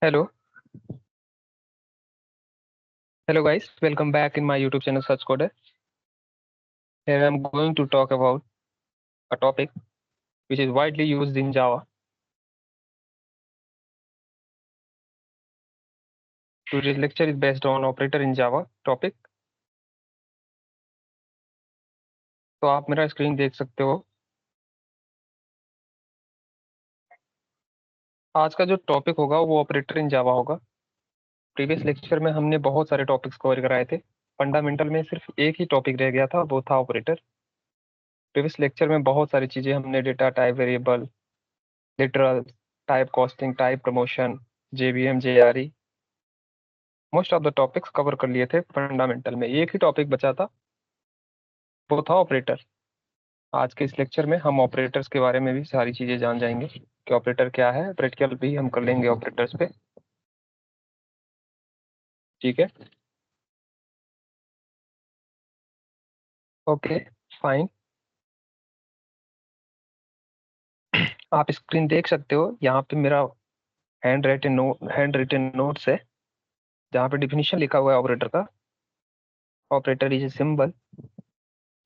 Hello, hello guys. Welcome back in my YouTube channel Search Coder. Here I'm going to talk about a topic which is widely used in Java. Today's lecture is based on operator in Java topic. तो आप मेरा screen देख सकते हो। आज का जो topic होगा वो ऑपरेटर इन जावा होगा। प्रीवियस लेक्चर में हमने बहुत सारे टॉपिक्स कवर कराए थे। फंडामेंटल में सिर्फ एक ही टॉपिक रह गया था, वो था ऑपरेटर। प्रीवियस लेक्चर में बहुत सारी चीजें हमने data type, variable, literal, type casting, type promotion, JVM, JRE, most of the topics cover कर लिए थे फंडामेंटल में। एक ही टॉपिक बचा था, वो था ऑपरेटर। आज के इस लेक्चर में हम ऑपरेटर्स के बारे में भी सारी चीजें जान जाएंगे कि ऑपरेटर क्या है। प्रैक्टिकल भी हम कर लेंगे ऑपरेटर्स पे। ठीक है, ओके, फाइन। आप स्क्रीन देख सकते हो, यहाँ पे मेरा हैंड रिटन नोट्स है जहाँ पे डिफिनीशन लिखा हुआ है ऑपरेटर का। Operator is a symbol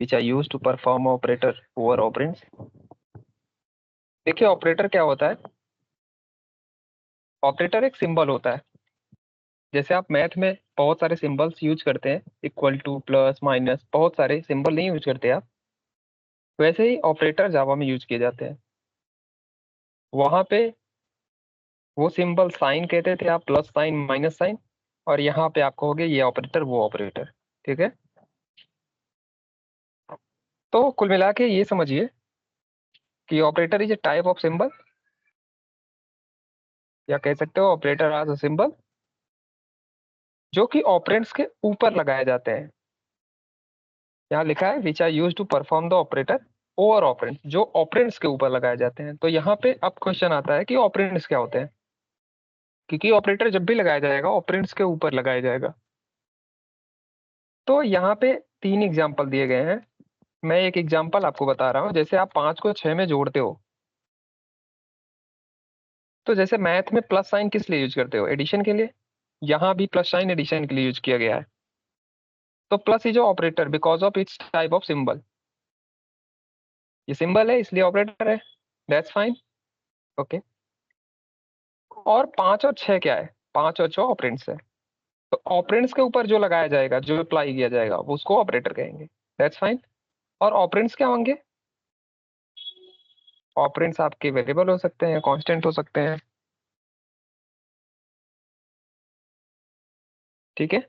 which are use to perform operator over operands. देखिए ऑपरेटर क्या होता है। ऑपरेटर एक सिंबल होता है। जैसे आप मैथ में बहुत सारे सिंबल्स यूज करते हैं, इक्वल टू, प्लस, माइनस, बहुत सारे सिंबल नहीं यूज करते आप, वैसे ही ऑपरेटर जावा में यूज किए जाते हैं। वहां पे वो सिंबल साइन कहते थे आप, प्लस साइन, माइनस साइन, और यहाँ पे आप कहोगे ये ऑपरेटर, वो ऑपरेटर। ठीक है, तो कुल मिला के ये समझिए कि operator is A type of symbol, या कह सकते हो ऑपरेटर आज अ सिंबल जो कि ऑपरेंड्स के ऊपर लगाए जाते हैं। यहाँ लिखा है which are use to perform the operator over operand, जो ऑपरेंड्स के ऊपर लगाए जाते हैं। तो यहाँ पे अब क्वेश्चन आता है कि ऑपरेंड्स क्या होते हैं, क्योंकि ऑपरेटर जब भी लगाया जाएगा ऑपरेंड्स के ऊपर लगाया जाएगा। तो यहाँ पे तीन एग्जाम्पल दिए गए हैं। मैं एक एग्जांपल आपको बता रहा हूँ। जैसे आप 5 को 6 में जोड़ते हो, तो जैसे मैथ में प्लस साइन किस लिए यूज करते हो? एडिशन के लिए। यहाँ भी प्लस साइन एडिशन के लिए यूज किया गया है। तो plus is operator because of its type of symbol. ये सिंबल है इसलिए ऑपरेटर है। That's fine, okay. और 5 और 6 क्या है? 5 और 6 ऑपरेंड्स है। तो ऑपरेंड्स के ऊपर जो लगाया जाएगा, जो अप्लाई किया जाएगा, वो उसको ऑपरेटर कहेंगे। That's fine. और ऑपरेंड्स क्या होंगे? ऑपरेंड्स आपके वेरिएबल हो सकते हैं, कांस्टेंट हो सकते हैं। ठीक है,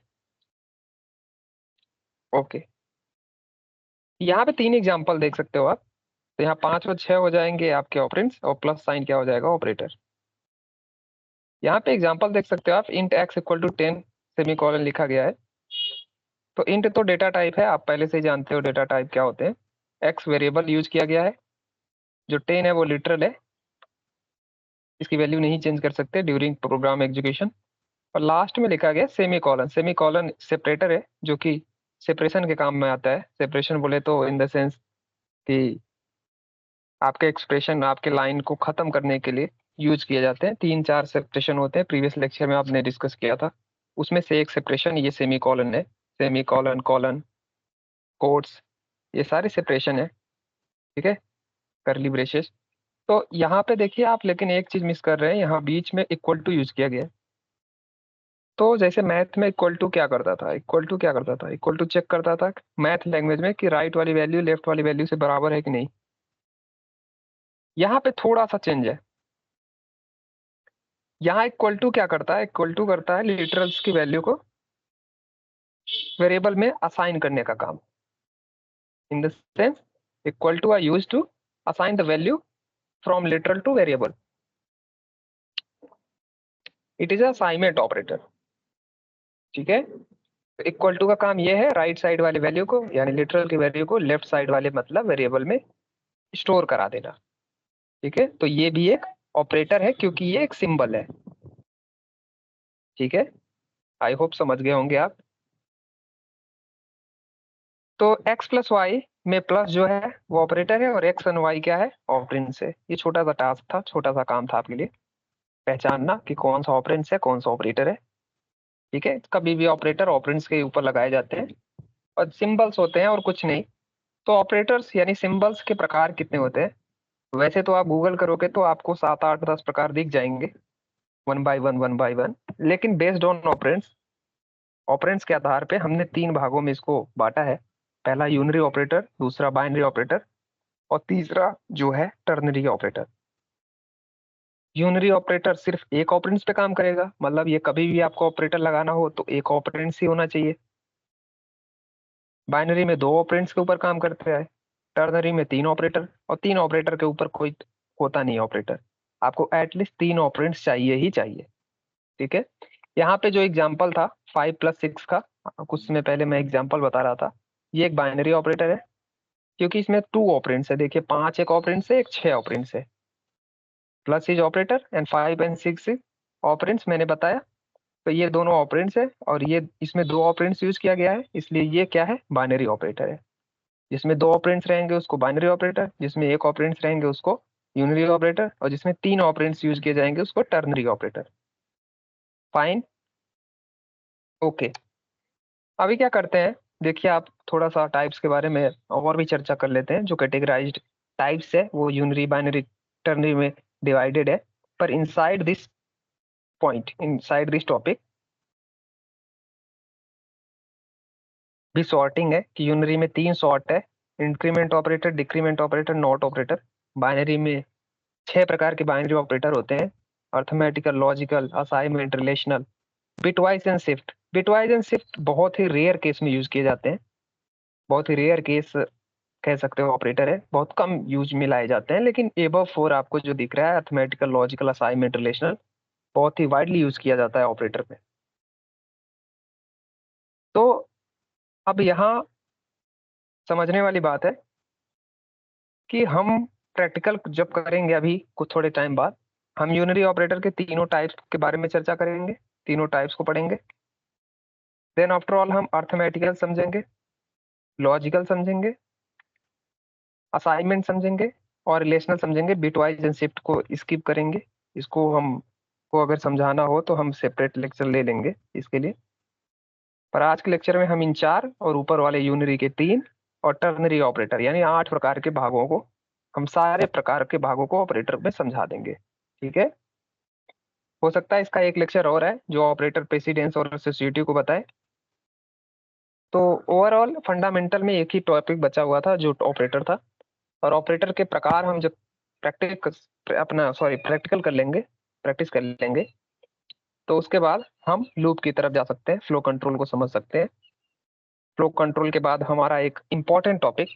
ओके। यहाँ पे तीन एग्जांपल देख सकते हो आप। तो यहाँ 5 और 6 हो जाएंगे आपके ऑपरेंड्स, और प्लस साइन क्या हो जाएगा? ऑपरेटर। यहाँ पे एग्जांपल देख सकते हो आप, int x equal to 10 semicolon लिखा गया है। तो इंट तो डेटा टाइप है, आप पहले से ही जानते हो डेटा टाइप क्या होते हैं। एक्स वेरिएबल यूज किया गया है। जो 10 है वो लिटरल है, इसकी वैल्यू नहीं चेंज कर सकते ड्यूरिंग प्रोग्राम एग्जीक्यूशन। और लास्ट में लिखा गया semi colon. Semi colon separator है, जो कि सेपरेशन के काम में आता है। सेपरेशन बोले तो इन द सेंस कि आपके एक्सप्रेशन, आपके लाइन को खत्म करने के लिए यूज किए जाते हैं। 3 4 सेपरेशन होते हैं, प्रीवियस लेक्चर में आपने डिस्कस किया था। उसमें से एक सेपरेशन ये सेमी कॉलन है। सेमी कॉलन, कॉलन, कोट्स, ये सारे सेपरेशन है। ठीक है, करली ब्रेसेस। तो यहाँ पे देखिए आप, लेकिन एक चीज मिस कर रहे हैं, यहाँ बीच में इक्वल टू यूज किया गया है। तो जैसे मैथ में इक्वल टू क्या करता था? इक्वल टू क्या करता था? इक्वल टू चेक करता था मैथ लैंग्वेज में कि राइट वाली वैल्यू लेफ्ट वाली वैल्यू से बराबर है कि नहीं। यहाँ पे थोड़ा सा चेंज है। यहाँ इक्वल टू क्या करता है? इक्वल टू करता है लिटरल्स की वैल्यू को वेरिएबल में असाइन करने का काम। In the sense equal to are use to assign the value from literal to variable. It is assignment operator. ठीक है, इक्वल टू का काम ये है राइट साइड वाले वैल्यू को, यानी लिटरल की वैल्यू को लेफ्ट साइड वाले मतलब वेरिएबल में स्टोर करा देना। ठीक है, तो ये भी एक ऑपरेटर है क्योंकि ये एक सिंबल है। ठीक है, आई होप समझ गए होंगे आप। तो x प्लस वाई में प्लस जो है वो ऑपरेटर है, और x एंड y क्या है? ऑपरेंड्स है। ये छोटा सा टास्क था, छोटा सा काम था आपके लिए। पहचानना कि कौन सा ऑपरेंड्स है कौन सा ऑपरेटर है। ठीक है, कभी भी ऑपरेटर ऑपरेंड्स के ऊपर लगाए जाते हैं और सिंबल्स होते हैं और कुछ नहीं। तो ऑपरेटर्स यानी सिंबल्स के प्रकार कितने होते हैं? वैसे तो आप गूगल करोगे तो आपको 7 8 10 प्रकार दिख जाएंगे, वन बाय वन। लेकिन बेस्ड ऑन ऑपरेंड्स, ऑपरेंड्स के आधार पे हमने 3 भागों में इसको बांटा है। पहला यूनरी ऑपरेटर, दूसरा बाइनरी ऑपरेटर, और तीसरा जो है टर्नरी ऑपरेटर। यूनरी ऑपरेटर सिर्फ एक ऑपरेंड्स पे काम करेगा, मतलब ये कभी भी आपको ऑपरेटर लगाना हो तो एक ऑपरेंड्स ही होना चाहिए। बाइनरी में 2 ऑपरेंड्स के ऊपर काम करते हैं, टर्नरी में 3 ऑपरेटर, और 3 ऑपरेटर के ऊपर कोई होता नहीं ऑपरेटर। आपको एटलीस्ट 3 ऑपरेंड्स चाहिए ही चाहिए। ठीक है, यहाँ पे जो एग्जाम्पल था 5 + 6 का, कुछ समय पहले मैं एग्जाम्पल बता रहा था, ये एक बाइनरी ऑपरेटर है क्योंकि इसमें 2 ऑपरेंड्स है। देखिए 5 एक ऑपरेंड्स है, एक 6 ऑपरेंड्स है। Plus is operator and 5 and 6 operands मैंने बताया। तो ये दोनों ऑपरेंड्स है और ये इसमें 2 ऑपरेंड्स यूज किया गया है, इसलिए ये क्या है, बाइनरी ऑपरेटर है। जिसमें 2 ऑपरेंड्स रहेंगे उसको बाइनरी ऑपरेटर, जिसमें एक ऑपरेंड्स रहेंगे उसको यूनरी ऑपरेटर, और जिसमें 3 ऑपरेंड्स यूज किए जाएंगे उसको टर्नरी ऑपरेटर। Fine, okay. अभी क्या करते हैं, देखिए आप थोड़ा सा टाइप्स के बारे में और भी चर्चा कर लेते हैं। जो कैटेगराइज्ड टाइप्स है वो यूनरी बाइनरी टर्नरी में डिवाइडेड है। पर inside this point, inside this topic भी सॉर्टिंग है कि यूनरी में 3 सॉर्ट है, increment operator, decrement operator, not operator. Binary में 6 प्रकार के बाइनरी ऑपरेटर होते हैं, arithmetical, logical, assignment, relational, bitwise and shift. Bitwise and shift बहुत ही रेयर केस में यूज किए जाते हैं, बहुत ही रेयर केस कह सकते हो ऑपरेटर है, बहुत कम यूज में लाए जाते हैं। लेकिन एबव 4 आपको जो दिख रहा है, अर्थमेटिकल, लॉजिकल, असाइनमेंट, रिलेशनल, बहुत ही वाइडली यूज किया जाता है ऑपरेटर में। तो अब यहाँ समझने वाली बात है कि हम प्रैक्टिकल जब करेंगे अभी कुछ थोड़े टाइम बाद, हम यूनरी ऑपरेटर के तीनों टाइप्स के बारे में चर्चा करेंगे, तीनों टाइप्स को पढ़ेंगे। देन आफ्टर ऑल हम अर्थमेटिकल समझेंगे, लॉजिकल समझेंगे, असाइनमेंट समझेंगे और रिलेशनल समझेंगे। बिटवाइज एंड शिफ्ट को स्किप करेंगे, इसको हम को अगर समझाना हो तो हम सेपरेट लेक्चर ले लेंगे इसके लिए। पर आज के लेक्चर में हम इन 4 और ऊपर वाले यूनरी के 3 और टर्नरी ऑपरेटर यानी 8 प्रकार के भागों को, हम सारे प्रकार के भागों को ऑपरेटर में समझा देंगे। ठीक है, हो सकता है इसका एक लेक्चर और है जो ऑपरेटर प्रेसिडेंस और एसोसिएटिव को बताए। तो ओवरऑल फंडामेंटल में एक ही टॉपिक बचा हुआ था जो ऑपरेटर था, और ऑपरेटर के प्रकार हम जब प्रैक्टिकल कर लेंगे, प्रैक्टिस कर लेंगे, तो उसके बाद हम लूप की तरफ जा सकते हैं, फ्लो कंट्रोल को समझ सकते हैं। फ्लो कंट्रोल के बाद हमारा एक इंपॉर्टेंट टॉपिक,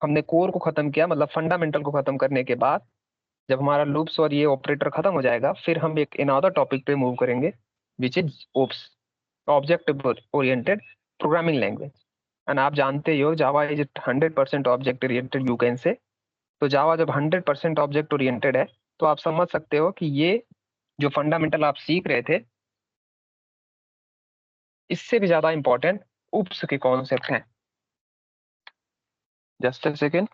हमने कोर को खत्म किया, मतलब फंडामेंटल को खत्म करने के बाद जब हमारा लूप्स और ये ऑपरेटर खत्म हो जाएगा, फिर हम एक अनदर टॉपिक पे मूव करेंगे, which is OOPs, object oriented programming language. And आप जानते ही हो Java is 100% object oriented, you can say. तो जावा जब 100% ऑब्जेक्ट ओरिएंटेड है, तो आप समझ सकते हो कि ये जो फंडामेंटल आप सीख रहे थे, इससे भी ज्यादा इंपॉर्टेंट उप्स के कॉन्सेप्ट हैं। Just a second.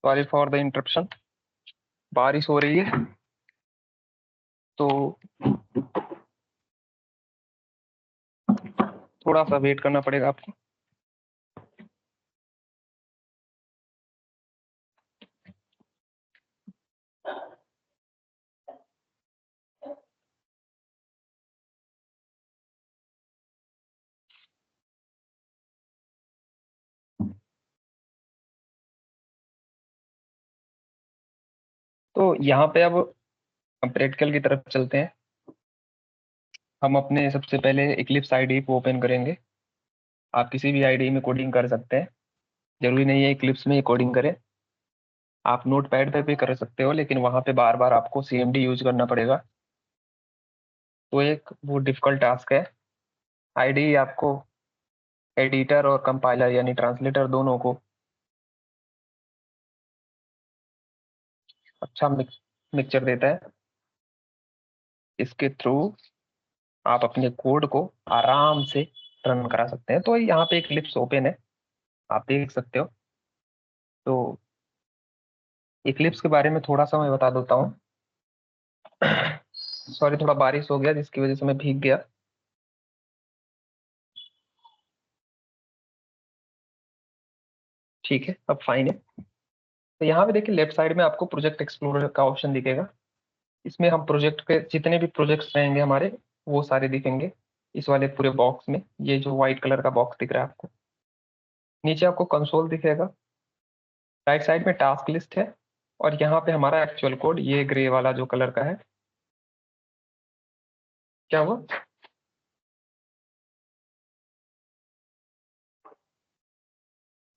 Sorry for the interruption, बारिश हो रही है तो थोड़ा सा वेट करना पड़ेगा आपको। तो यहाँ पे अब हम प्रैक्टिकल की तरफ चलते हैं। हम अपने सबसे पहले इक्लिप्स आईडी को ओपन करेंगे। आप किसी भी आईडी में कोडिंग कर सकते हैं, जरूरी नहीं है इक्लिप्स में ही कोडिंग करें। आप नोट पैड पे भी कर सकते हो, लेकिन वहां पे बार बार आपको CMD यूज करना पड़ेगा, तो एक वो डिफिकल्ट टास्क है। आईडी आपको एडिटर और कंपाइलर यानी ट्रांसलेटर दोनों को अच्छा मिक्सचर देता है। इसके थ्रू आप अपने कोड को आराम से रन करा सकते हैं। तो यहाँ पे एक लिप्स ओपन है, आप देख सकते हो। तो इक्लिप्स के बारे में थोड़ा सा मैं बता देता हूँ। सॉरी, थोड़ा बारिश हो गया जिसकी वजह से मैं भीग गया। ठीक है, अब फाइन है। तो यहाँ पे देखिए लेफ्ट साइड में आपको प्रोजेक्ट एक्सप्लोरर का ऑप्शन दिखेगा। इसमें हम प्रोजेक्ट के जितने भी प्रोजेक्ट्स रहेंगे हमारे, वो सारे दिखेंगे इस वाले पूरे बॉक्स में। ये जो व्हाइट कलर का बॉक्स दिख रहा है आपको, नीचे आपको कंसोल दिखेगा। राइट साइड में टास्क लिस्ट है, और यहाँ पे हमारा एक्चुअल कोड, ये ग्रे वाला जो कलर का है। क्या हुआ?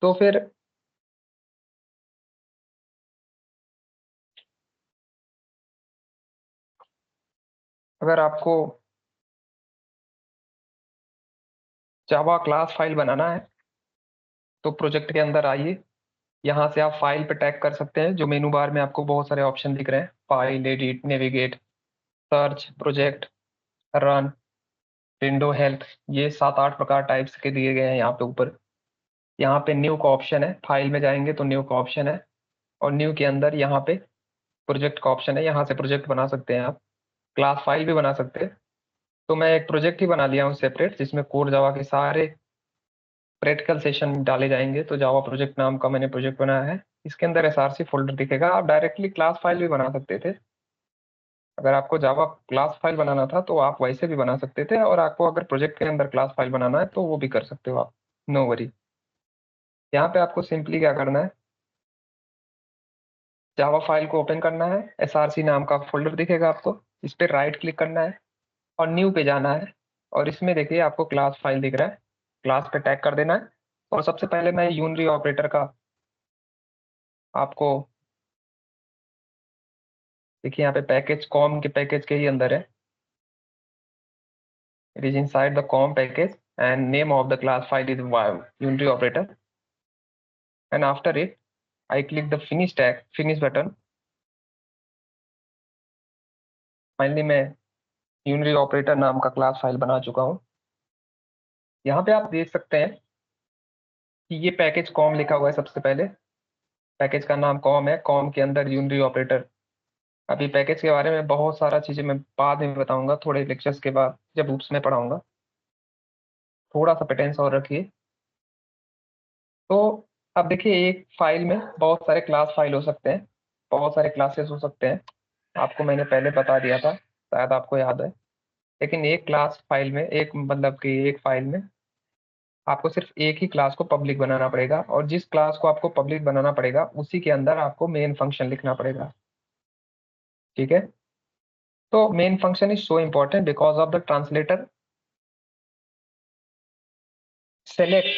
तो फिर अगर आपको जावा क्लास फाइल बनाना है तो प्रोजेक्ट के अंदर आइए। यहाँ से आप फाइल पे टैग कर सकते हैं। जो मेनू बार में आपको बहुत सारे ऑप्शन दिख रहे हैं, file, edit, navigate, search, project, run, window health, ये 7-8 प्रकार टाइप्स के दिए गए हैं यहाँ पे ऊपर। यहाँ पे न्यू का ऑप्शन है, फाइल में जाएंगे तो न्यू का ऑप्शन है, और न्यू के अंदर यहाँ पे प्रोजेक्ट का ऑप्शन है। यहाँ से प्रोजेक्ट बना सकते हैं आप, क्लास फाइल भी बना सकते हैं। तो मैं एक प्रोजेक्ट ही बना लिया हूँ सेपरेट, जिसमें कोर जावा के सारे प्रैक्टिकल सेशन डाले जाएंगे। तो जावा प्रोजेक्ट नाम का मैंने प्रोजेक्ट बनाया है। इसके अंदर एसआरसी फोल्डर दिखेगा। आप डायरेक्टली क्लास फाइल भी बना सकते थे। अगर आपको जावा क्लास फाइल बनाना था तो आप वैसे भी बना सकते थे, और आपको अगर प्रोजेक्ट के अंदर क्लास फाइल बनाना है तो वो भी कर सकते हो आप, नो वरी। यहाँ पे आपको सिंपली क्या करना है, जावा फाइल को ओपन करना है। एसआरसी नाम का फोल्डर दिखेगा आपको, इस पर राइट क्लिक करना है और न्यू पे जाना है। और इसमें देखिए आपको क्लास फाइल दिख रहा है, क्लास पे टैग कर देना है। और सबसे पहले मैं यूनरी ऑपरेटर का आपको, देखिए यहाँ पे पैकेज कॉम के पैकेज के ही अंदर है। It is inside the com package and name of the class file is unary operator. And after it I click the finish tag, finish button. Finally मैं यूनरी ऑपरेटर नाम का class file बना चुका हूँ। यहाँ पे आप देख सकते हैं कि ये पैकेज कॉम लिखा हुआ है। सबसे पहले पैकेज का नाम कॉम है, कॉम के अंदर यूनरी ऑपरेटर। अभी पैकेज के बारे में बहुत सारा चीजें मैं बाद में बताऊंगा, थोड़े लेक्चर्स के बाद जब उसमें पढ़ाऊंगा। थोड़ा सा पेटेंस और रखिए। तो अब देखिए, एक फाइल में बहुत सारे क्लास फाइल हो सकते हैं, बहुत सारे क्लासेस हो सकते हैं। आपको मैंने पहले बता दिया था, शायद आपको याद है। लेकिन एक क्लास फाइल में, एक मतलब कि एक फाइल में आपको सिर्फ एक ही क्लास को पब्लिक बनाना पड़ेगा, और जिस क्लास को आपको पब्लिक बनाना पड़ेगा उसी के अंदर आपको मेन फंक्शन लिखना पड़ेगा। ठीक है? तो main function is so important because of the translator select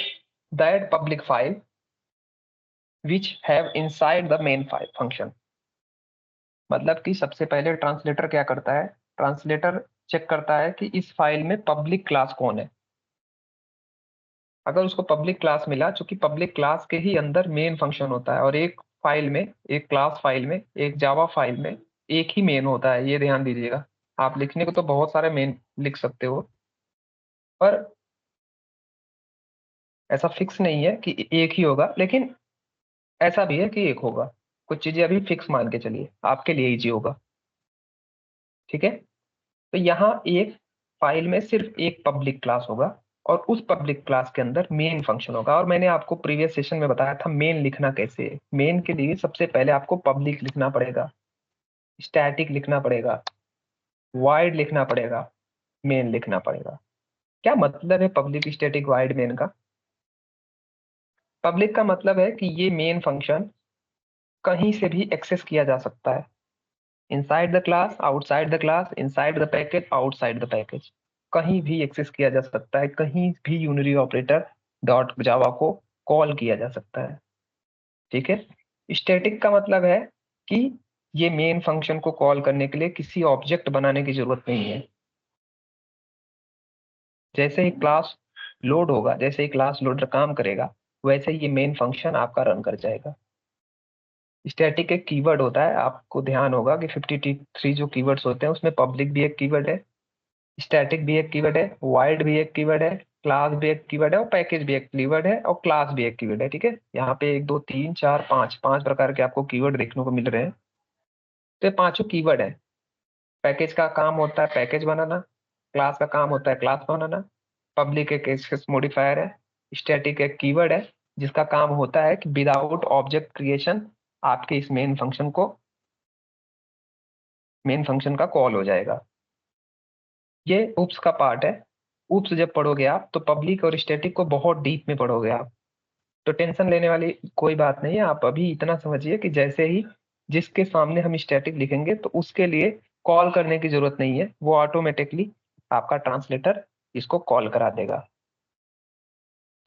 that public file which have inside the main file function। मतलब कि सबसे पहले ट्रांसलेटर क्या करता है, ट्रांसलेटर चेक करता है कि इस फाइल में पब्लिक क्लास कौन है। अगर उसको पब्लिक क्लास मिला, चूंकि पब्लिक क्लास के ही अंदर मेन फंक्शन होता है, और एक फाइल में, एक क्लास फाइल में, एक जावा फाइल में एक ही मेन होता है, ये ध्यान दीजिएगा। आप लिखने को तो बहुत सारे मेन लिख सकते हो, पर ऐसा फिक्स नहीं है कि एक ही होगा। लेकिन ऐसा भी है कि एक होगा। कुछ चीजें अभी फिक्स मान के चलिए, आपके लिए इजी होगा। ठीक है? तो यहाँ एक फाइल में सिर्फ एक पब्लिक क्लास होगा, और उस पब्लिक क्लास के अंदर मेन फंक्शन होगा। और मैंने आपको प्रीवियस सेशन में बताया था मेन लिखना कैसे है। मेन के लिए सबसे पहले आपको पब्लिक लिखना पड़ेगा, स्टैटिक लिखना पड़ेगा, वाइड लिखना पड़ेगा, मेन लिखना पड़ेगा। क्या मतलब है पब्लिक, स्टैटिक, वाइड, मेन का? पब्लिक का मतलब है कि ये मेन फंक्शन कहीं से भी एक्सेस किया जा सकता है। Inside the class, outside the class, inside the package, outside the package, कहीं भी एक्सेस किया जा सकता है। कहीं भी यूनरी ऑपरेटर डॉट जावा को कॉल किया जा सकता है। ठीक है? स्टैटिक का मतलब है कि ये मेन फंक्शन को कॉल करने के लिए किसी ऑब्जेक्ट बनाने की जरूरत नहीं है। जैसे ही क्लास लोड होगा, जैसे ही क्लास लोडर काम करेगा वैसे ही ये मेन फंक्शन आपका रन कर जाएगा। स्टैटिक एक कीवर्ड होता है, आपको ध्यान होगा कि 53 जो कीवर्ड्स होते हैं उसमें पब्लिक भी एक कीवर्ड है, स्टैटिक भी एक कीवर्ड है, वाइड भी एक कीवर्ड है, क्लास भी एक कीवर्ड है और पैकेज भी एक कीवर्ड है और क्लास भी एक कीवर्ड है। ठीक है, यहाँ पे 1 2 3 4 5 पांच प्रकार के आपको कीवर्ड देखने को मिल रहे हैं। तो ये पांचों कीवर्ड है। पैकेज का काम होता है पैकेज बनाना, क्लास का काम होता है क्लास बनाना, पब्लिक एक एक्सेस मॉडिफायर है, स्टैटिक एक कीवर्ड है जिसका काम होता है कि विदाउट ऑब्जेक्ट क्रिएशन आपके इस मेन फंक्शन का कॉल हो जाएगा। ये उप्स का पार्ट है। उप्स जब पढ़ोगे आप तो पब्लिक और स्टैटिक को बहुत डीप में पढ़ोगे आप, तो टेंशन लेने वाली कोई बात नहीं है। आप अभी इतना समझिए कि जैसे ही जिसके सामने हम स्टैटिक लिखेंगे तो उसके लिए कॉल करने की जरूरत नहीं है, वो ऑटोमेटिकली आपका ट्रांसलेटर इसको कॉल करा देगा।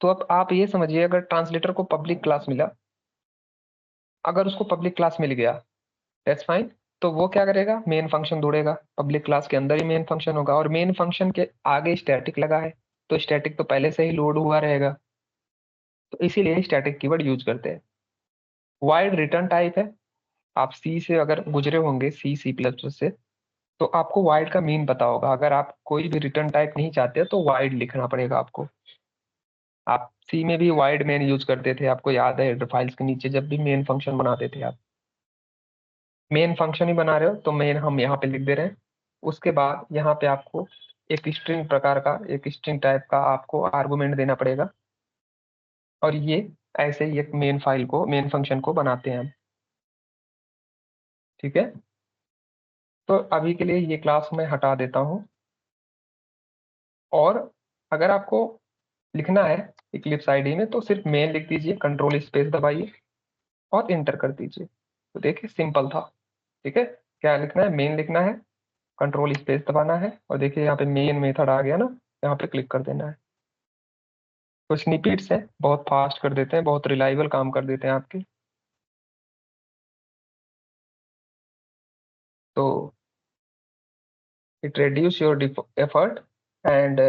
तो अब आप ये समझिए, अगर ट्रांसलेटर को पब्लिक क्लास मिला, अगर उसको पब्लिक क्लास मिल गया दैट्स फाइन, तो वो क्या करेगा, मेन फंक्शन ढूंढेगा। पब्लिक क्लास के अंदर ही मेन फंक्शन होगा और मेन फंक्शन के आगे स्टैटिक लगा है, तो स्टैटिक तो पहले से ही लोड हुआ रहेगा, तो इसीलिए स्टैटिक कीवर्ड यूज करते हैं। वाइड रिटर्न टाइप है। आप सी से अगर गुजरे होंगे, सी प्लस प्लस से, तो आपको वाइड का मीन पता होगा। अगर आप कोई भी रिटर्न टाइप नहीं चाहते तो वाइड लिखना पड़ेगा आपको। आप सी में भी वाइड मेन यूज करते थे, आपको याद है, हेडर फाइल्स के नीचे जब भी मेन फंक्शन बनाते थे आप, मेन फंक्शन ही बना रहे हो तो मेन हम यहाँ पे लिख दे रहे हैं। उसके बाद यहाँ पे आपको एक स्ट्रिंग प्रकार का, एक स्ट्रिंग टाइप का आपको आर्गुमेंट देना पड़ेगा, और ये ऐसे ही एक मेन फाइल को, मेन फंक्शन को बनाते हैं हम। ठीक है, तो अभी के लिए ये क्लास मैं हटा देता हूँ। और अगर आपको लिखना है इक्लिप्स आईडी में तो सिर्फ मेन लिख दीजिए, कंट्रोल स्पेस दबाइए और इंटर कर दीजिए। तो देखिए सिंपल था। ठीक है, क्या लिखना है, मेन लिखना है, कंट्रोल स्पेस दबाना है और देखिए यहाँ पे मेन मेथड आ गया ना, यहाँ पे क्लिक कर देना है। तो स्निपेट्स है, बहुत फास्ट कर देते हैं, बहुत रिलायबल काम कर देते हैं आपके। तो it reduce your effort and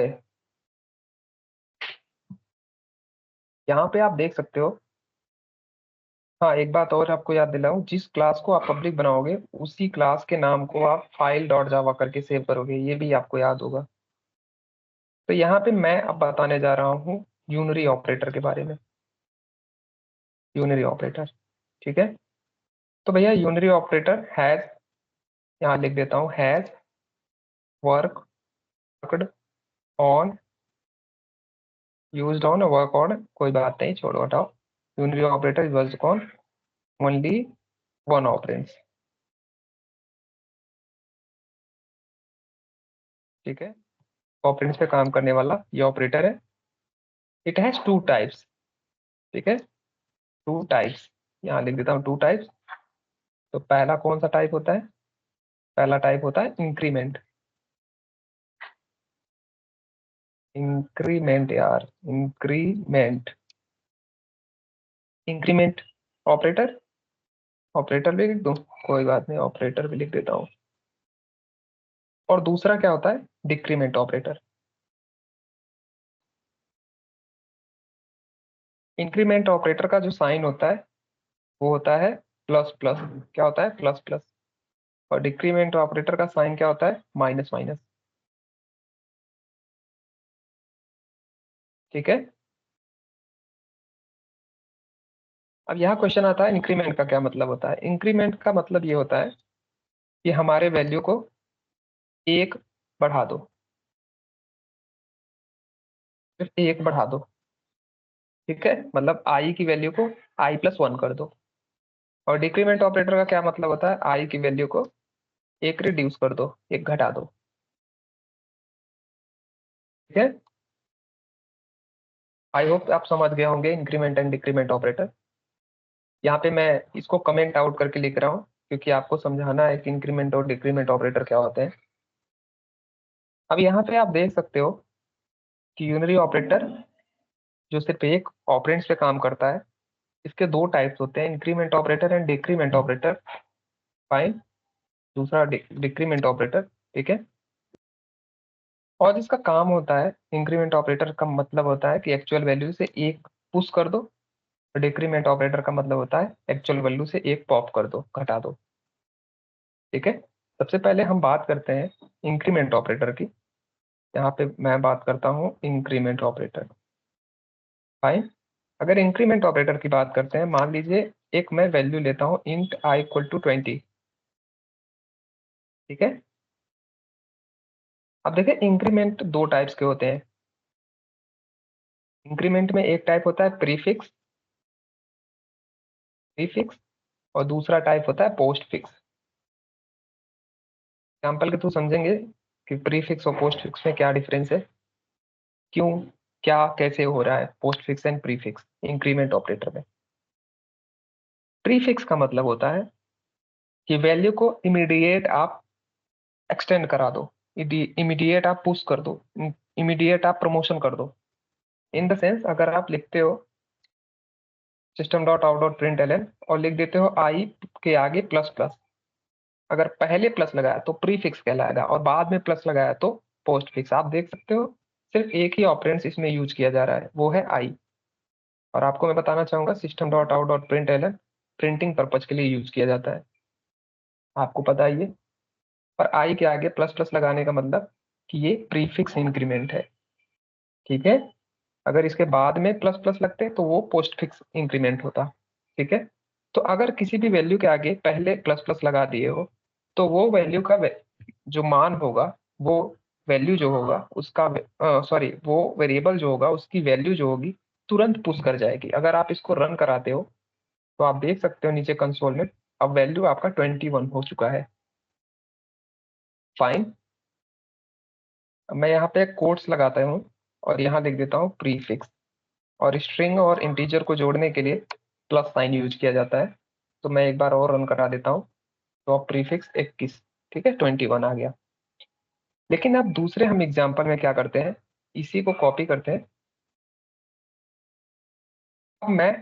यहाँ पे आप देख सकते हो। हाँ, एक बात और आपको याद दिलाऊं, जिस क्लास को आप पब्लिक बनाओगे उसी क्लास के नाम को आप फाइल डॉट जावा करके सेव करोगे, ये भी आपको याद होगा। तो यहाँ पे मैं अब बताने जा रहा हूँ यूनरी ऑपरेटर के बारे में। यूनरी ऑपरेटर, ठीक है। तो भैया यूनरी ऑपरेटर हैज, यहाँ लिख देता हूँ, has worked on, used on, work on, कोई बात नहीं, छोड़ो हटाओ। Unary operator is work on only one operands. ठीक है, ऑपरेंड्स पे काम करने वाला ये ऑपरेटर है। It has two types. ठीक है, टू टाइप्स, यहाँ लिख देता हूँ टू टाइप्स। तो पहला कौन सा टाइप होता है, पहला टाइप होता है इंक्रीमेंट। इंक्रीमेंट यार, इंक्रीमेंट, इंक्रीमेंट ऑपरेटर, ऑपरेटर भी लिख दूं, कोई बात नहीं, ऑपरेटर भी लिख देता हूँ। और दूसरा क्या होता है, डिक्रीमेंट ऑपरेटर। इंक्रीमेंट ऑपरेटर का जो साइन होता है वो होता है प्लस प्लस। क्या होता है, प्लस प्लस। और डिक्रीमेंट ऑपरेटर का साइन क्या होता है, माइनस माइनस। ठीक है, अब यहाँ क्वेश्चन आता है इंक्रीमेंट का क्या मतलब होता है। इंक्रीमेंट का मतलब ये होता है कि हमारे वैल्यू को एक बढ़ा दो, सिर्फ एक बढ़ा दो। ठीक है, मतलब आई की वैल्यू को आई प्लस वन कर दो। और डिक्रीमेंट ऑपरेटर का क्या मतलब होता है, आई की वैल्यू को एक रिड्यूस कर दो, एक घटा दो। ठीक है, आई होप आप समझ गए होंगे इंक्रीमेंट एंड डिक्रीमेंट ऑपरेटर। यहाँ पे मैं इसको कमेंट आउट करके लिख रहा हूँ क्योंकि आपको समझाना है कि इंक्रीमेंट और डिक्रीमेंट ऑपरेटर क्या होते हैं। अब यहाँ पे आप देख सकते हो कि यूनरी ऑपरेटर जो सिर्फ एक ऑपरेंड्स पे काम करता है, इसके दो टाइप्स होते हैं, increment operator and decrement operator. Fine, दूसरा डिक्रीमेंट ऑपरेटर। ठीक है, और जिसका काम होता है, इंक्रीमेंट ऑपरेटर का मतलब होता है कि एक्चुअल वैल्यू से एक पुश कर दो, और डिक्रीमेंट ऑपरेटर का मतलब होता है एक्चुअल वैल्यू से एक पॉप कर दो, घटा दो। ठीक है, सबसे पहले हम बात करते हैं इंक्रीमेंट ऑपरेटर की। यहाँ पे मैं बात करता हूँ इंक्रीमेंट ऑपरेटर। फाइन। अगर इंक्रीमेंट ऑपरेटर की बात करते हैं, मान लीजिए एक मैं वैल्यू लेता हूँ इंट i इक्वल टू 20। ठीक है, अब देखिए इंक्रीमेंट दो टाइप्स के होते हैं। इंक्रीमेंट में एक टाइप होता है प्रीफिक्स, प्रीफिक्स, और दूसरा टाइप होता है पोस्ट फिक्स। एग्जाम्पल के थ्रू समझेंगे कि प्रीफिक्स और पोस्ट फिक्स में क्या डिफरेंस है, क्यों, क्या, कैसे हो रहा है post fix and prefix increment operator में। प्रीफिक्स का मतलब होता है कि वैल्यू को इमीडिएट आप एक्सटेंड करा दो, इमीडिएट आप पुश कर दो, इमीडिएट आप प्रमोशन कर दो। इन द सेंस, अगर आप लिखते हो system dot out dot print L और लिख देते हो आई के आगे प्लस प्लस, अगर पहले प्लस लगाया तो प्रीफिक्स कहलाएगा, और बाद में प्लस लगाया तो पोस्ट फिक्स। आप देख सकते हो सिर्फ एक ही ऑपरेंड्स इसमें यूज किया जा रहा है, वो है आई। और आपको मैं बताना चाहूंगा system dot out dot print L printing purpose के लिए यूज किया जाता है, आपको पता ही है। पर आई के आगे प्लस प्लस लगाने का मतलब कि ये प्रीफिक्स इंक्रीमेंट है। ठीक है, अगर इसके बाद में प्लस प्लस लगते तो वो पोस्ट फिक्स इंक्रीमेंट होता। ठीक है, तो अगर किसी भी वैल्यू के आगे पहले प्लस प्लस लगा दिए हो, तो वो वैल्यू का जो मान होगा, वो वैल्यू जो होगा उसका, सॉरी, वो वेरिएबल जो होगा उसकी वैल्यू जो होगी तुरंत पुश कर जाएगी। अगर आप इसको रन कराते हो तो आप देख सकते हो नीचे कंसोल में, अब वैल्यू आपका 21 हो चुका है। फाइन। मैं यहाँ पे कोट्स लगाता हूँ और यहाँ लिख देता हूँ प्रीफिक्स, और स्ट्रिंग और इंटीजर को जोड़ने के लिए प्लस साइन यूज किया जाता है। तो मैं एक बार और रन करा देता हूँ, तो अब प्रीफिक्स 21, ठीक है, 21 आ गया। लेकिन अब दूसरे हम एग्जाम्पल में क्या करते हैं, इसी को कॉपी करते हैं। अब मैं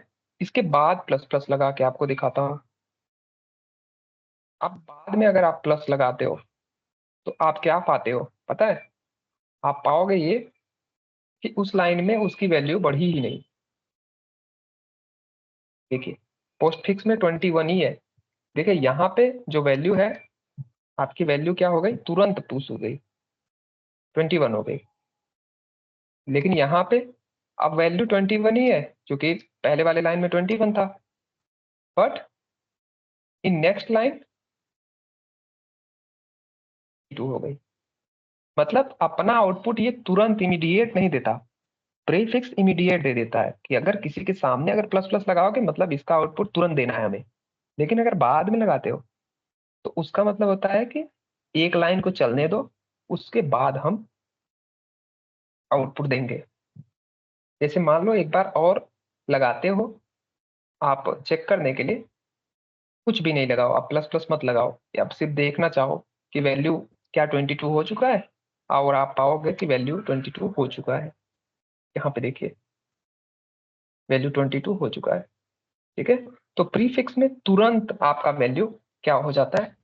इसके बाद प्लस प्लस लगा के आपको दिखाता हूँ। अब बाद में अगर आप प्लस लगाते हो तो आप क्या पाते हो पता है, आप पाओगे ये कि उस लाइन में उसकी वैल्यू बढ़ी ही नहीं। देखिए, पोस्ट फिक्स में 21 ही है। देखिए यहाँ पे जो वैल्यू है, आपकी वैल्यू क्या हो गई, तुरंत पुश हो गई, 21 हो गई। लेकिन यहाँ पे अब वैल्यू 21 ही है, क्योंकि पहले वाले लाइन में 21 था, बट इन नेक्स्ट लाइन 2 हो गई। मतलब अपना आउटपुट ये तुरंत इमीडिएट नहीं देता, प्रीफिक्स इमीडिएट दे देता है कि अगर किसी के सामने अगर प्लस प्लस लगाओगे मतलब इसका आउटपुट तुरंत देना है हमें। लेकिन अगर बाद में लगाते हो तो उसका मतलब होता है कि एक लाइन को चलने दो, उसके बाद हम आउटपुट देंगे। जैसे मान लो एक बार और लगाते हो, आप चेक करने के लिए कुछ भी नहीं लगाओ, आप प्लस प्लस मत लगाओ, आप सिर्फ देखना चाहो कि वैल्यू क्या 22 हो चुका है, और आप पाओगे कि वैल्यू 22 हो चुका है। यहाँ पे देखिए वैल्यू 22 हो चुका है। ठीक है, तो प्रीफिक्स में तुरंत आपका वैल्यू क्या हो जाता है,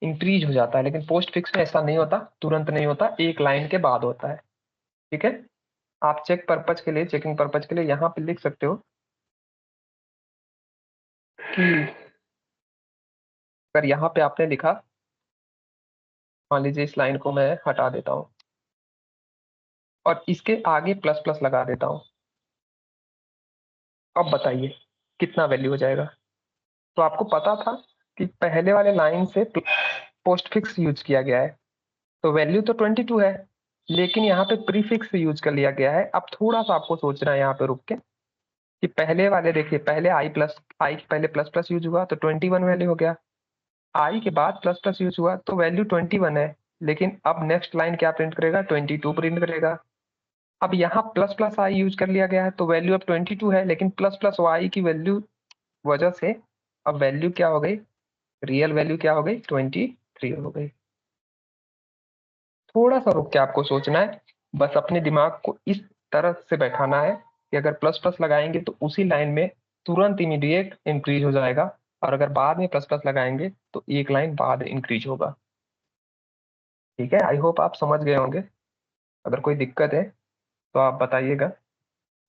इंक्रीज हो जाता है। लेकिन पोस्ट फिक्स में ऐसा नहीं होता, तुरंत नहीं होता, एक लाइन के बाद होता है। ठीक है, आप चेक पर्पज के लिए, चेकिंग पर्पज के लिए यहाँ पे लिख सकते हो कि अगर यहाँ पे आपने लिखा, मान लीजिए इस लाइन को मैं हटा देता हूँ और इसके आगे प्लस प्लस लगा देता हूँ, अब बताइए कितना वैल्यू हो जाएगा। तो आपको पता था कि पहले वाले लाइन से पोस्ट फिक्स यूज किया गया है, तो वैल्यू तो 22 है, लेकिन यहाँ पे प्रीफिक्स यूज कर लिया गया है। अब थोड़ा सा आपको सोचना है यहाँ पे रुक के कि पहले वाले देखिए, पहले आई पहले प्लस प्लस यूज हुआ तो 21 वैल्यू हो गया, आई के बाद प्लस प्लस यूज हुआ तो वैल्यू 21 है, लेकिन अब नेक्स्ट लाइन क्या प्रिंट करेगा, 22 प्रिंट करेगा। अब यहाँ प्लस प्लस आई यूज कर लिया गया है तो वैल्यू अब 22 है, लेकिन प्लस प्लस वाई की वैल्यू वजह से अब वैल्यू क्या हो गई, रियल वैल्यू क्या हो गई, 23 हो गई। थोड़ा सा रुक के आपको सोचना है, बस अपने दिमाग को इस तरह से बैठाना है कि अगर प्लस प्लस लगाएंगे तो उसी लाइन में तुरंत इमीडिएट इंक्रीज हो जाएगा, और अगर बाद में प्लस प्लस लगाएंगे तो एक लाइन बाद इंक्रीज होगा। ठीक है, आई होप आप समझ गए होंगे। अगर कोई दिक्कत है तो आप बताइएगा,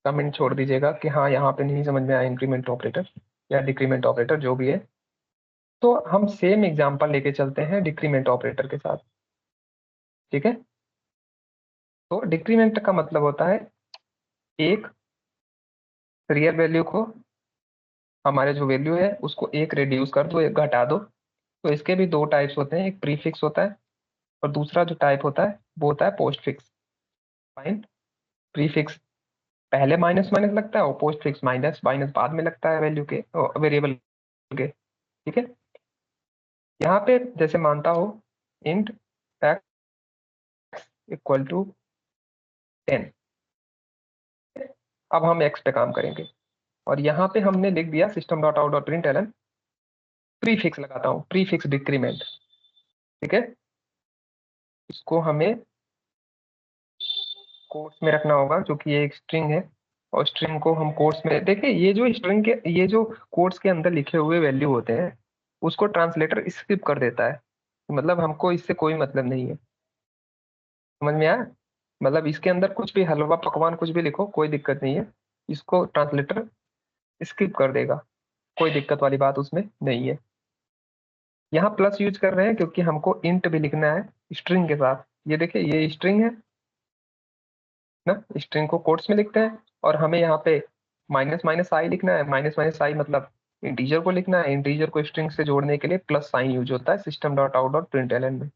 कमेंट छोड़ दीजिएगा कि हाँ यहाँ पे नहीं समझ में आया इंक्रीमेंट ऑपरेटर या डिक्रीमेंट ऑपरेटर जो भी है। तो हम सेम एग्जांपल लेके चलते हैं डिक्रीमेंट ऑपरेटर के साथ। ठीक है, तो डिक्रीमेंट का मतलब होता है एक रियल वैल्यू को, हमारे जो वैल्यू है उसको एक रिड्यूस कर दो, एक घटा दो। तो इसके भी दो टाइप्स होते हैं, एक प्रीफिक्स होता है और दूसरा जो टाइप होता है वो होता है पोस्ट फिक्स। फाइन, प्रीफिक्स पहले माइनस माइनस लगता है और पोस्ट फिक्स माइनस माइनस बाद में लगता है वैल्यू के, वेरिएबल के। ठीक है, यहाँ पे जैसे मानता हो इंट एक्स इक्वल टू 10। अब हम एक्स पे काम करेंगे और यहाँ पे हमने लिख दिया system dot out dot print ln, prefix लगाता हूँ, प्रीफिक्स डिक्रीमेंट। ठीक है, इसको हमें कोट्स में रखना होगा क्योंकि ये एक स्ट्रिंग है और स्ट्रिंग को हम कोट्स में, देखिए ये जो स्ट्रिंग के, ये जो कोट्स के अंदर लिखे हुए वैल्यू होते हैं उसको ट्रांसलेटर स्किप कर देता है, मतलब हमको इससे कोई मतलब नहीं है। समझ में आया? मतलब इसके अंदर कुछ भी हलवा पकवान कुछ भी लिखो कोई दिक्कत नहीं है, इसको ट्रांसलेटर स्किप कर देगा, कोई दिक्कत वाली बात उसमें नहीं है। यहाँ प्लस यूज कर रहे हैं क्योंकि हमको इंट भी लिखना है स्ट्रिंग के साथ। ये देखिए ये स्ट्रिंग है ना, स्ट्रिंग को कोट्स में लिखते हैं और हमें यहाँ पे माइनस माइनस आई लिखना है। माइनस माइनस आई मतलब इंटीजर को लिखना है, इंटीजर को स्ट्रिंग से जोड़ने के लिए प्लस साइन यूज होता है system dot out dot print L में।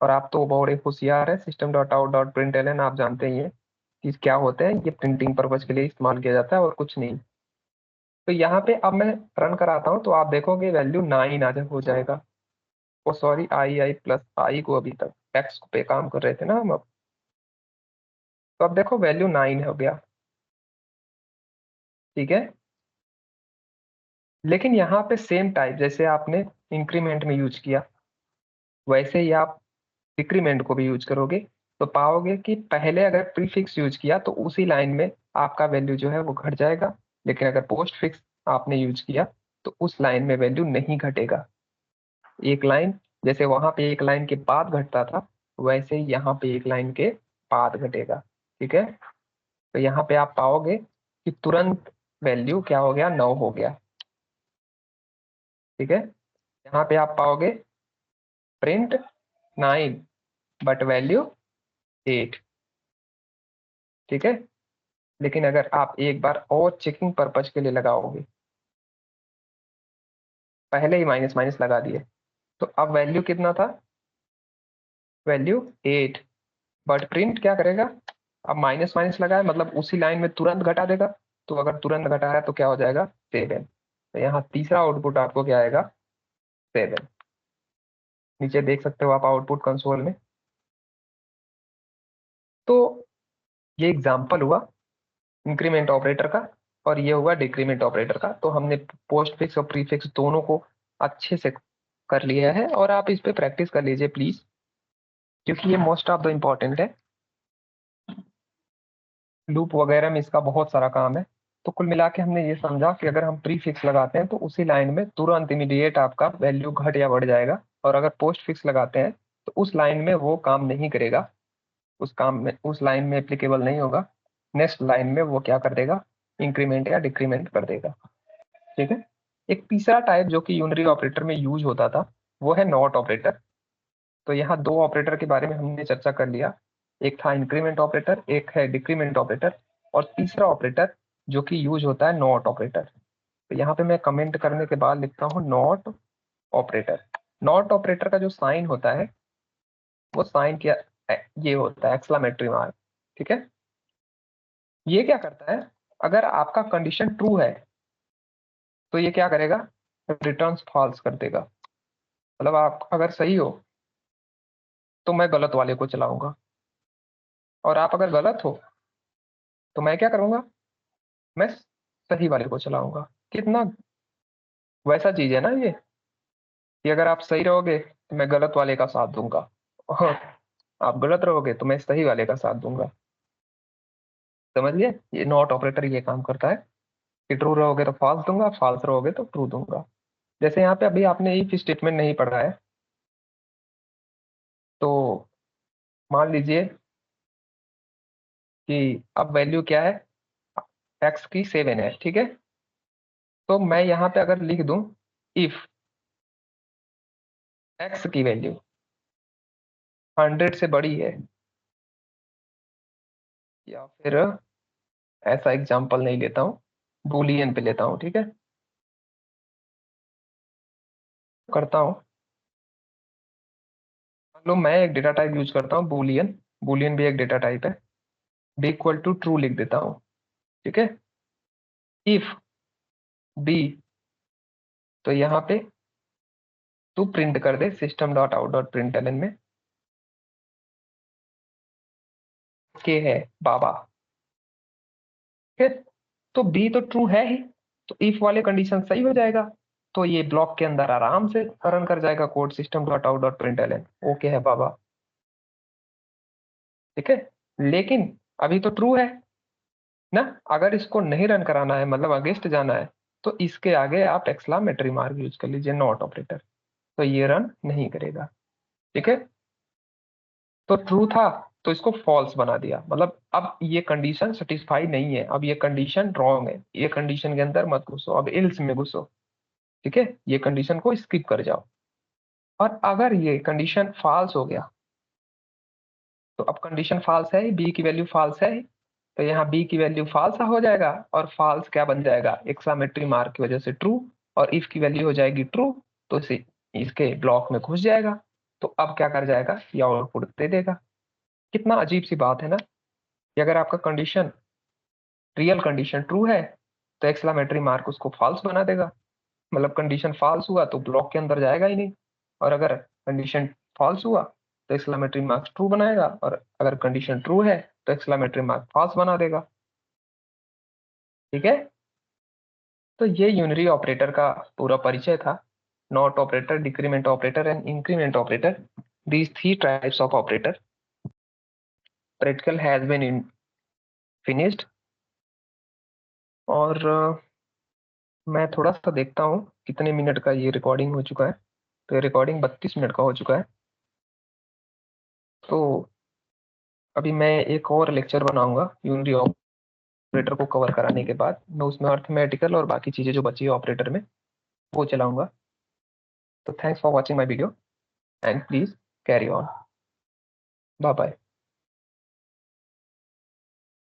और आप तो बहुत एक होशियार है, system dot out dot print L आप जानते ही हैं कि क्या होता है, ये प्रिंटिंग पर्पज के लिए इस्तेमाल किया जाता है और कुछ नहीं। तो यहाँ पे अब मैं रन कराता हूँ तो आप देखोगे वैल्यू 9 आ हो जाएगा। ओ सॉरी, आई आई प्लस आई को अभी तक एक्स पे काम कर रहे थे ना हम अब। तो अब देखो वैल्यू 9 हो गया। ठीक है, लेकिन यहाँ पे सेम टाइप जैसे आपने इंक्रीमेंट में यूज किया वैसे ही आप डिक्रीमेंट को भी यूज करोगे तो पाओगे कि पहले अगर प्रीफिक्स यूज किया तो उसी लाइन में आपका वैल्यू जो है वो घट जाएगा, लेकिन अगर पोस्ट फिक्स आपने यूज किया तो उस लाइन में वैल्यू नहीं घटेगा। एक लाइन, जैसे वहां पे एक लाइन के बाद घटता था वैसे ही यहाँ पे एक लाइन के बाद घटेगा। ठीक है, तो यहाँ पे आप पाओगे कि तुरंत वैल्यू क्या हो गया, 9 हो गया। ठीक है, यहाँ पे आप पाओगे प्रिंट 9 बट वैल्यू 8। ठीक है, लेकिन अगर आप एक बार और चेकिंग पर्पज के लिए लगाओगे, पहले ही माइनस माइनस लगा दिए तो अब वैल्यू कितना था, वैल्यू 8, बट प्रिंट क्या करेगा, अब माइनस माइनस लगा है मतलब उसी लाइन में तुरंत घटा देगा। तो अगर तुरंत घटाया तो क्या हो जाएगा, 7। तो यहाँ तीसरा आउटपुट आपको क्या आएगा, 7। नीचे देख सकते हो आप आउटपुट कंसोल में। तो ये एग्जाम्पल हुआ इंक्रीमेंट ऑपरेटर का और ये हुआ डिक्रीमेंट ऑपरेटर का। तो हमने पोस्ट फिक्स और प्रीफिक्स दोनों को अच्छे से कर लिया है और आप इस पे प्रैक्टिस कर लीजिए प्लीज, क्योंकि ये मोस्ट ऑफ द इम्पोर्टेंट है। लूप वगैरह में इसका बहुत सारा काम है। तो कुल मिला के हमने ये समझा कि अगर हम प्री फिक्स लगाते हैं तो उसी लाइन में तुरंत इमीडिएट आपका वैल्यू घट या बढ़ जाएगा, और अगर पोस्ट फिक्स लगाते हैं तो उस लाइन में वो काम नहीं करेगा, उस काम में उस लाइन में एप्लीकेबल नहीं होगा। नेक्स्ट लाइन में वो क्या कर देगा, इंक्रीमेंट या डिक्रीमेंट कर देगा। ठीक है, एक तीसरा टाइप जो कि यूनरी ऑपरेटर में यूज होता था वो है नॉट ऑपरेटर। तो यहाँ दो ऑपरेटर के बारे में हमने चर्चा कर लिया, एक था इंक्रीमेंट ऑपरेटर, एक है डिक्रीमेंट ऑपरेटर, और तीसरा ऑपरेटर जो कि यूज होता है नॉट ऑपरेटर। तो यहाँ पे मैं कमेंट करने के बाद लिखता हूँ नॉट ऑपरेटर। नॉट ऑपरेटर का जो साइन होता है वो साइन क्या, ये होता है एक्सक्लेमेटरी मार्क। ठीक है, ये क्या करता है, अगर आपका कंडीशन ट्रू है तो ये क्या करेगा, रिटर्न फॉल्स कर देगा। मतलब आप अगर सही हो तो मैं गलत वाले को चलाऊंगा, और आप अगर गलत हो तो मैं क्या करूंगा, मैं सही वाले को चलाऊंगा। कितना वैसा चीज है ना ये, कि अगर आप सही रहोगे तो मैं गलत वाले का साथ दूंगा, और आप गलत रहोगे तो मैं सही वाले का साथ दूंगा। समझ लिए, ये नॉट ऑपरेटर ये काम करता है कि ट्रू रहोगे तो फॉल्स दूंगा, फॉल्स रहोगे तो ट्रू दूंगा। जैसे यहाँ पे अभी आपने इफ स्टेटमेंट नहीं पढ़ा है, तो मान लीजिए कि अब वैल्यू क्या है, x की 7 है, ठीक है। तो मैं यहाँ पे अगर लिख दूं इफ x की वैल्यू 100 से बड़ी है, या फिर ऐसा एग्जांपल नहीं लेता हूँ, बूलियन पे लेता हूँ, ठीक है। करता हूँ, मान लो मैं एक डेटा टाइप यूज करता हूँ बूलियन, बूलियन भी एक डेटा टाइप है, बी इक्वल टू ट्रू लिख देता हूँ, ठीक है। इफ बी, तो यहाँ पे तू प्रिंट कर दे system dot out dot println में के है बाबा, ठीक है। तो बी तो ट्रू है ही, तो इफ वाले कंडीशन सही हो जाएगा, तो ये ब्लॉक के अंदर आराम से रन कर जाएगा code system dot out dot println okay है बाबा, ठीक है। लेकिन अभी तो ट्रू है ना, अगर इसको नहीं रन कराना है, मतलब अगेंस्ट जाना है, तो इसके आगे आप एक्सक्लामेटरी मार्क यूज कर लीजिए, नॉट ऑपरेटर, तो ये रन नहीं करेगा, ठीक है। तो ट्रू था तो इसको फॉल्स बना दिया, मतलब अब ये कंडीशन सेटिस्फाई नहीं है, अब ये कंडीशन रॉन्ग है, ये कंडीशन के अंदर मत घुसो, अब एल्स में घुसो, ठीक है। ये कंडीशन को स्किप कर जाओ। और अगर ये कंडीशन फॉल्स हो गया, तो अब कंडीशन फॉल्स है, बी की वैल्यू फॉल्स है, तो यहाँ बी की वैल्यू फॉल्स हो जाएगा, और फॉल्स क्या बन जाएगा, एक्सामेट्री मार्क की वजह से ट्रू, और इफ की वैल्यू हो जाएगी ट्रू, तो इसे इसके ब्लॉक में घुस जाएगा, तो अब क्या कर जाएगा, ये आउटपुट दे देगा। कितना अजीब सी बात है ना, कि अगर आपका कंडीशन, रियल कंडीशन ट्रू है, तो एक्सक्लामेटरी मार्क उसको फॉल्स बना देगा, मतलब कंडीशन फॉल्स हुआ तो ब्लॉक के अंदर जाएगा ही नहीं, और अगर कंडीशन फॉल्स हुआ तो एक्सक्लामेटरी मार्क ट्रू बनाएगा, और अगर कंडीशन ट्रू है तो एक्सक्लामेटरी मार्क फॉल्स बना देगा, ठीक है। तो ये यूनरी ऑपरेटर का पूरा परिचय था, not operator, decrement operator and increment operator, these three types of operator. Practical has been finished, और मैं थोड़ा सा देखता हूँ कितने मिनट का ये रिकॉर्डिंग हो चुका है, तो ये रिकॉर्डिंग 32 मिनट का हो चुका है। तो अभी मैं एक और लेक्चर बनाऊंगा यूनिटी ऑपरेटर को कवर कराने के बाद, मैं उसमें अर्थमेटिकल और बाकी चीजें जो बची है ऑपरेटर में वो चलाऊंगा। तो thanks for watching my video and please carry on, bye bye.